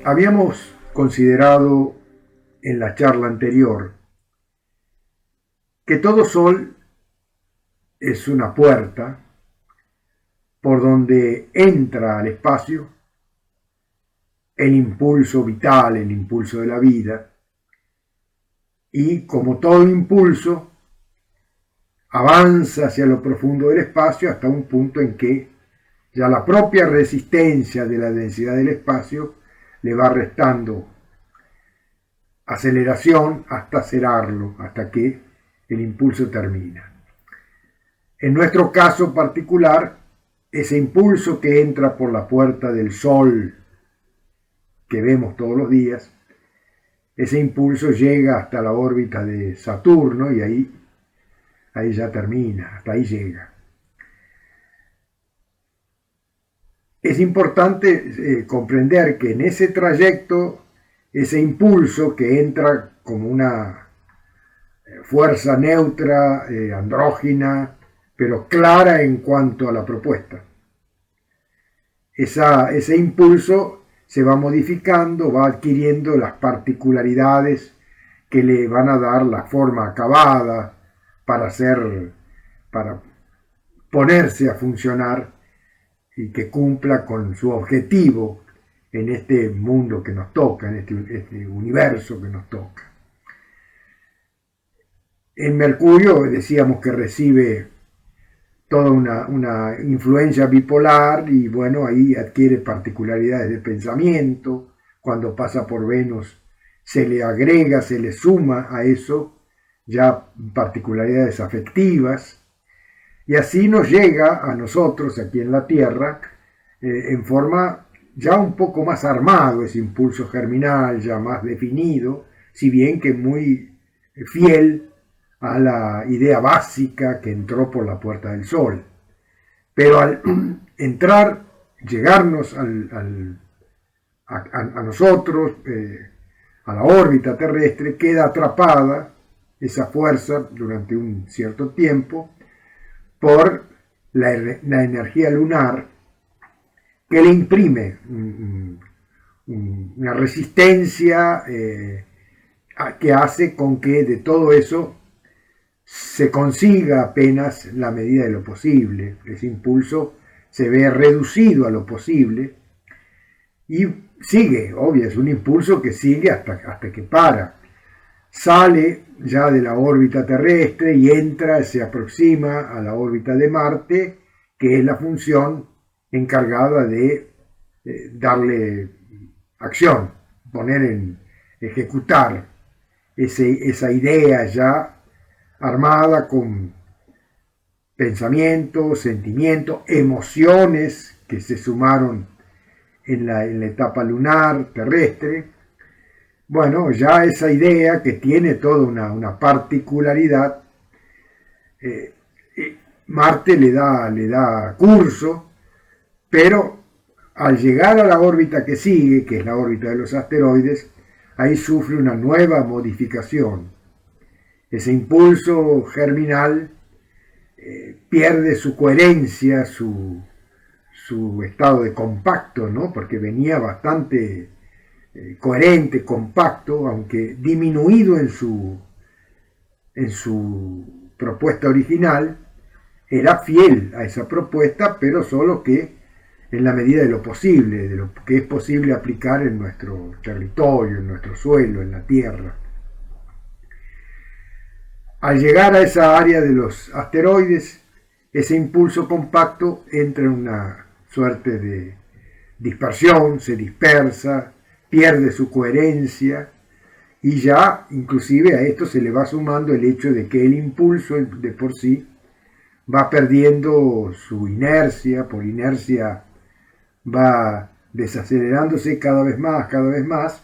Habíamos considerado en la charla anterior que todo sol es una puerta por donde entra al espacio el impulso vital, el impulso de la vida, y como todo impulso avanza hacia lo profundo del espacio hasta un punto en que ya la propia resistencia de la densidad del espacio le va restando aceleración hasta cerrarlo, hasta que el impulso termina. En nuestro caso particular, ese impulso que entra por la puerta del Sol que vemos todos los días, ese impulso llega hasta la órbita de Saturno y ahí ya termina, hasta ahí llega. Es importante comprender que en ese trayecto, ese impulso que entra como una fuerza neutra, andrógina, pero clara en cuanto a la propuesta. Ese impulso se va modificando, va adquiriendo las particularidades que le van a dar la forma acabada para ponerse a funcionar y que cumpla con su objetivo en este mundo que nos toca, en este universo que nos toca. En Mercurio decíamos que recibe toda una influencia bipolar y bueno, ahí adquiere particularidades de pensamiento. Cuando pasa por Venus se le agrega, se le suma a eso ya particularidades afectivas. Y así nos llega a nosotros aquí en la Tierra en forma ya un poco más armado, ese impulso germinal ya más definido, si bien que muy fiel a la idea básica que entró por la puerta del Sol. Pero al entrar, llegarnos a nosotros, a la órbita terrestre, queda atrapada esa fuerza durante un cierto tiempo por la energía lunar que le imprime una resistencia que hace con que de todo eso se consiga apenas la medida de lo posible. Ese impulso se ve reducido a lo posible y sigue, obvio, es un impulso que sigue hasta que para. Sale ya de la órbita terrestre y se aproxima a la órbita de Marte, que es la función encargada de darle acción, ejecutar esa idea ya armada con pensamientos, sentimientos, emociones que se sumaron en la etapa lunar terrestre. Bueno, ya esa idea que tiene toda una particularidad, Marte le da curso, pero al llegar a la órbita que sigue, que es la órbita de los asteroides, ahí sufre una nueva modificación. Ese impulso germinal pierde su coherencia, su estado de compacto, ¿no? Porque venía bastante coherente, compacto, aunque disminuido en su propuesta original, era fiel a esa propuesta, pero solo que en la medida de lo posible, de lo que es posible aplicar en nuestro territorio, en nuestro suelo, en la Tierra. Al llegar a esa área de los asteroides, ese impulso compacto entra en una suerte de dispersión, se dispersa, pierde su coherencia y ya inclusive a esto se le va sumando el hecho de que el impulso de por sí va perdiendo su inercia, por inercia va desacelerándose cada vez más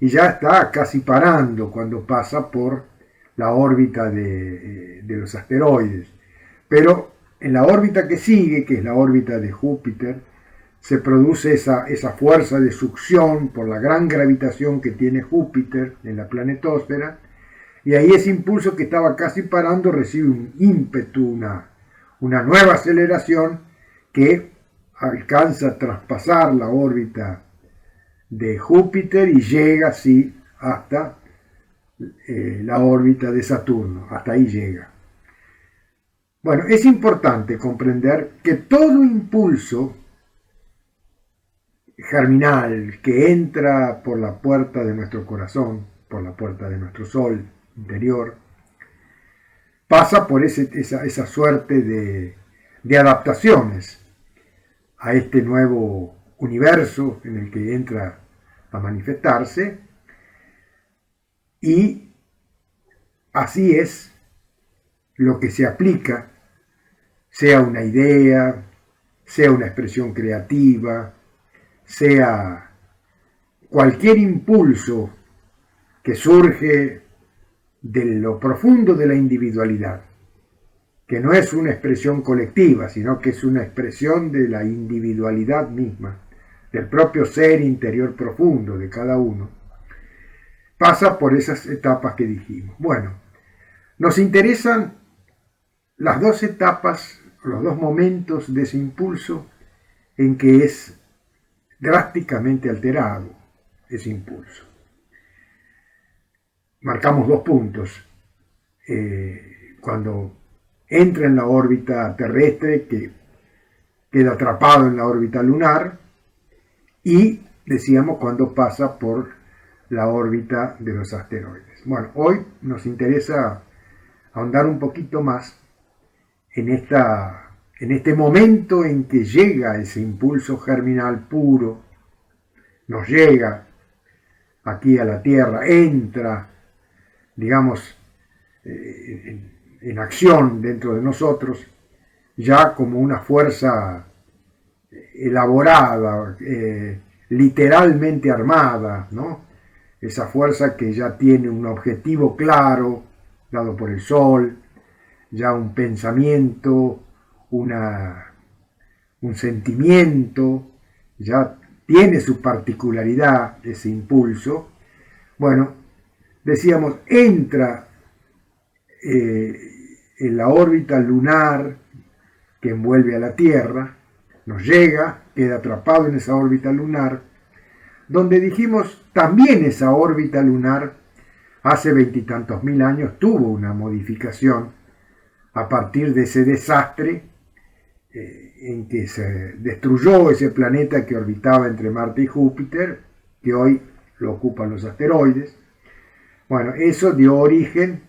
y ya está casi parando cuando pasa por la órbita de los asteroides. Pero en la órbita que sigue, que es la órbita de Júpiter, se produce esa fuerza de succión por la gran gravitación que tiene Júpiter en la planetosfera, y ahí ese impulso que estaba casi parando recibe un ímpetu, una nueva aceleración que alcanza a traspasar la órbita de Júpiter y llega así hasta la órbita de Saturno, hasta ahí llega. Bueno, es importante comprender que todo impulso germinal que entra por la puerta de nuestro corazón, por la puerta de nuestro sol interior, pasa por esa suerte de adaptaciones a este nuevo universo en el que entra a manifestarse, y así es lo que se aplica, sea una idea, sea una expresión creativa, sea cualquier impulso que surge de lo profundo de la individualidad, que no es una expresión colectiva, sino que es una expresión de la individualidad misma, del propio ser interior profundo de cada uno, pasa por esas etapas que dijimos. Bueno, nos interesan las dos etapas, los dos momentos de ese impulso en que es drásticamente alterado ese impulso. Marcamos dos puntos. Cuando entra en la órbita terrestre, que queda atrapado en la órbita lunar, y decíamos cuando pasa por la órbita de los asteroides. Bueno, hoy nos interesa ahondar un poquito más en este momento en que llega ese impulso germinal puro, nos llega aquí a la Tierra, entra, digamos, en acción dentro de nosotros, ya como una fuerza elaborada, literalmente armada, ¿no? Esa fuerza que ya tiene un objetivo claro, dado por el Sol, ya un pensamiento, un sentimiento, ya tiene su particularidad ese impulso. Bueno, decíamos, entra en la órbita lunar que envuelve a la Tierra, nos llega, queda atrapado en esa órbita lunar, donde dijimos también esa órbita lunar hace 20 y tantos mil años tuvo una modificación a partir de ese desastre en que se destruyó ese planeta que orbitaba entre Marte y Júpiter, que hoy lo ocupan los asteroides. Bueno, eso dio origen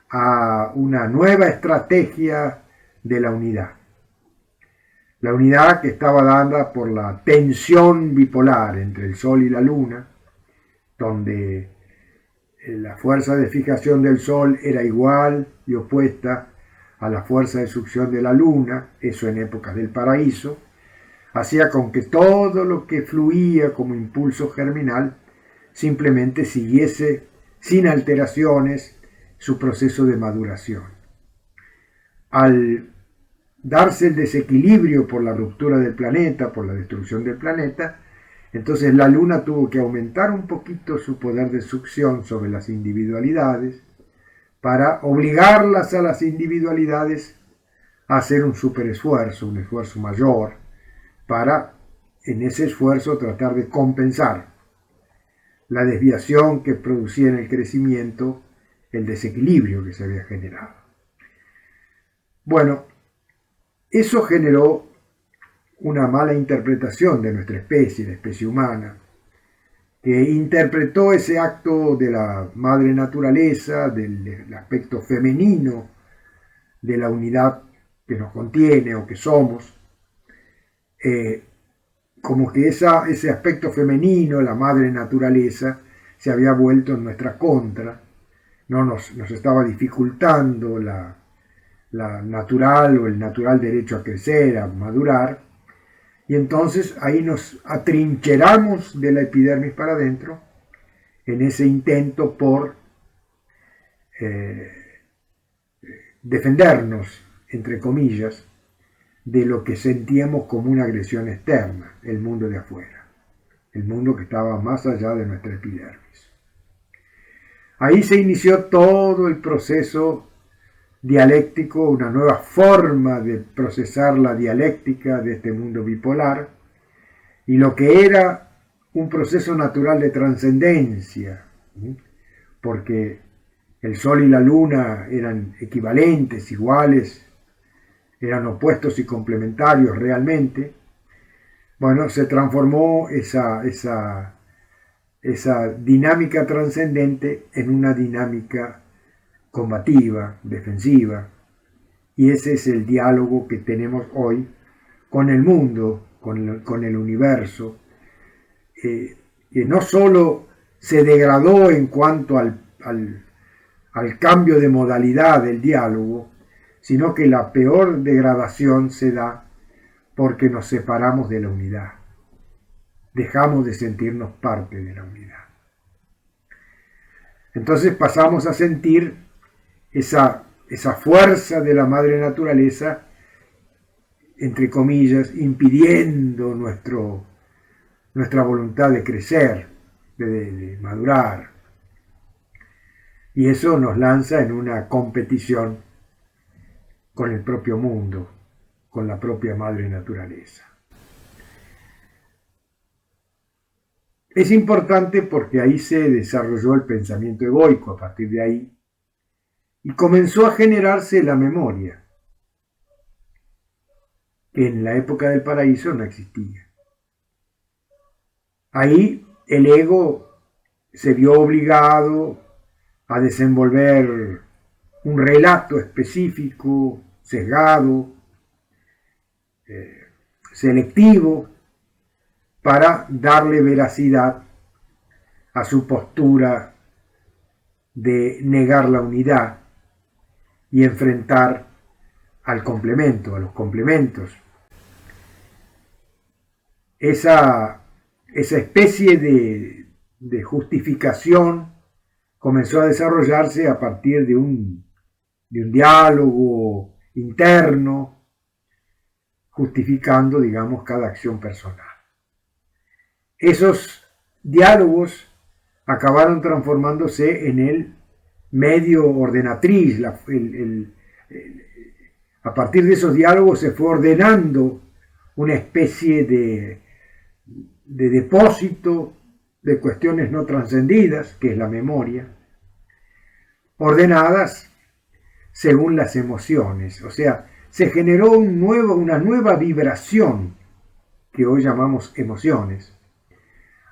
a una nueva estrategia de la unidad. La unidad que estaba dada por la tensión bipolar entre el Sol y la Luna, donde la fuerza de fijación del Sol era igual y opuesta a la fuerza de succión de la Luna, eso en épocas del paraíso, hacía con que todo lo que fluía como impulso germinal simplemente siguiese sin alteraciones su proceso de maduración. Al darse el desequilibrio por la ruptura del planeta, por la destrucción del planeta, entonces la Luna tuvo que aumentar un poquito su poder de succión sobre las individualidades para obligarlas a las individualidades a hacer un superesfuerzo, un esfuerzo mayor, para en ese esfuerzo tratar de compensar la desviación que producía en el crecimiento el desequilibrio que se había generado. Bueno, eso generó una mala interpretación de nuestra especie, la especie humana, que interpretó ese acto de la madre naturaleza, del aspecto femenino de la unidad que nos contiene o que somos, como que ese aspecto femenino, la madre naturaleza, se había vuelto en nuestra contra, no nos estaba dificultando la natural o el natural derecho a crecer, a madurar, y entonces ahí nos atrincheramos de la epidermis para adentro en ese intento por defendernos, entre comillas, de lo que sentíamos como una agresión externa, el mundo de afuera, el mundo que estaba más allá de nuestra epidermis. Ahí se inició todo el proceso dialéctico, una nueva forma de procesar la dialéctica de este mundo bipolar, y lo que era un proceso natural de trascendencia, porque el Sol y la Luna eran equivalentes, iguales, eran opuestos y complementarios realmente. Bueno, se transformó esa dinámica trascendente en una dinámica combativa, defensiva, y ese es el diálogo que tenemos hoy con el mundo, con el universo, que no solo se degradó en cuanto al cambio de modalidad del diálogo, sino que la peor degradación se da porque nos separamos de la unidad. Dejamos de sentirnos parte de la unidad. Entonces pasamos a sentir esa fuerza de la madre naturaleza, entre comillas, impidiendo nuestra voluntad de crecer, de madurar. Y eso nos lanza en una competición con el propio mundo, con la propia madre naturaleza. Es importante porque ahí se desarrolló el pensamiento egoico a partir de ahí y comenzó a generarse la memoria, que en la época del paraíso no existía. Ahí el ego se vio obligado a desenvolver un relato específico, sesgado, selectivo, para darle veracidad a su postura de negar la unidad y enfrentar al complemento, a los complementos. Esa especie de justificación comenzó a desarrollarse a partir de un diálogo interno, justificando, digamos, cada acción personal. Esos diálogos acabaron transformándose en el medio ordenatriz. A partir de esos diálogos se fue ordenando una especie de depósito de cuestiones no trascendidas, que es la memoria, ordenadas según las emociones. O sea, se generó una nueva vibración que hoy llamamos emociones,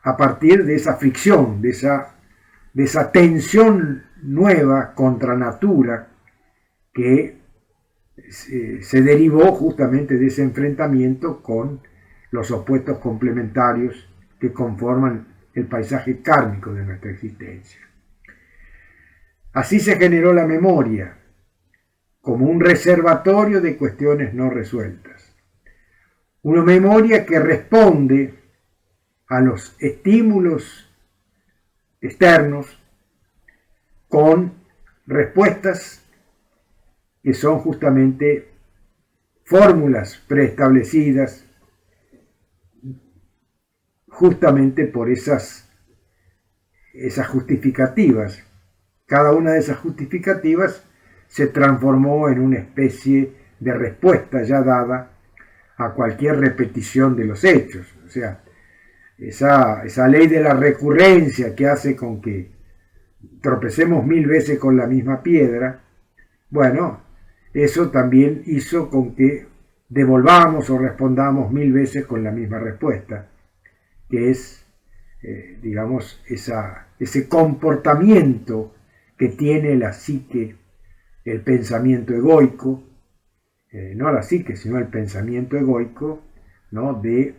a partir de esa fricción, de esa tensión nueva contra natura que se derivó justamente de ese enfrentamiento con los opuestos complementarios que conforman el paisaje kármico de nuestra existencia. Así se generó la memoria, como un reservatorio de cuestiones no resueltas. Una memoria que responde a los estímulos externos con respuestas que son justamente fórmulas preestablecidas justamente por esas justificativas. Cada una de esas justificativas se transformó en una especie de respuesta ya dada a cualquier repetición de los hechos. O sea, esa ley de la recurrencia que hace con que tropecemos 1000 veces con la misma piedra, bueno, eso también hizo con que devolvamos o respondamos 1000 veces con la misma respuesta, que es, digamos, ese comportamiento que tiene la psique, el pensamiento egoico, no la psique, sino el pensamiento egoico, ¿no? De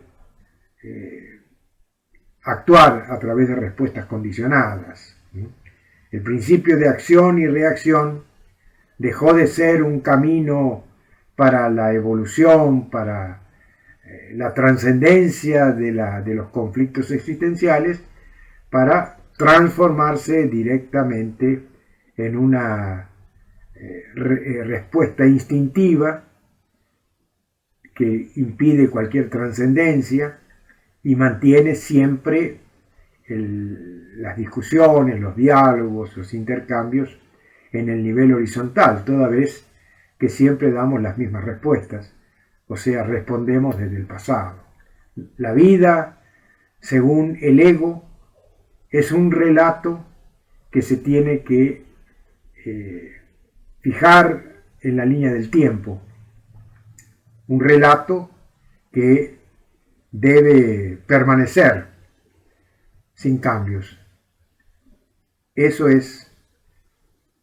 actuar a través de respuestas condicionadas. El principio de acción y reacción dejó de ser un camino para la evolución, para la trascendencia de los conflictos existenciales, para transformarse directamente en una respuesta instintiva que impide cualquier trascendencia y mantiene siempre las discusiones, los diálogos, los intercambios en el nivel horizontal, toda vez que siempre damos las mismas respuestas, o sea, respondemos desde el pasado. La vida, según el ego, es un relato que se tiene que fijar en la línea del tiempo, un relato que debe permanecer sin cambios. Eso es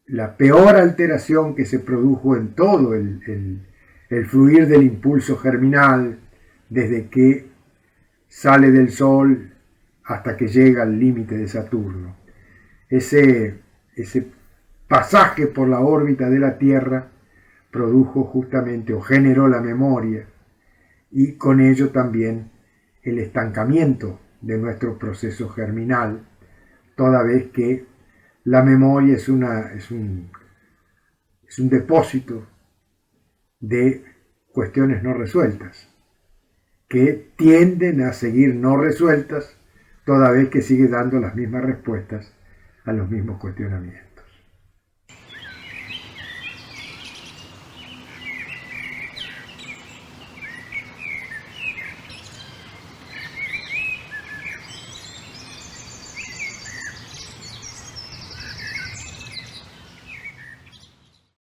la peor alteración que se produjo en todo el fluir del impulso germinal, desde que sale del Sol hasta que llega al límite de Saturno. Ese pasaje por la órbita de la Tierra produjo justamente o generó la memoria y con ello también el estancamiento de nuestro proceso germinal, toda vez que la memoria es un depósito de cuestiones no resueltas, que tienden a seguir no resueltas, toda vez que sigue dando las mismas respuestas a los mismos cuestionamientos.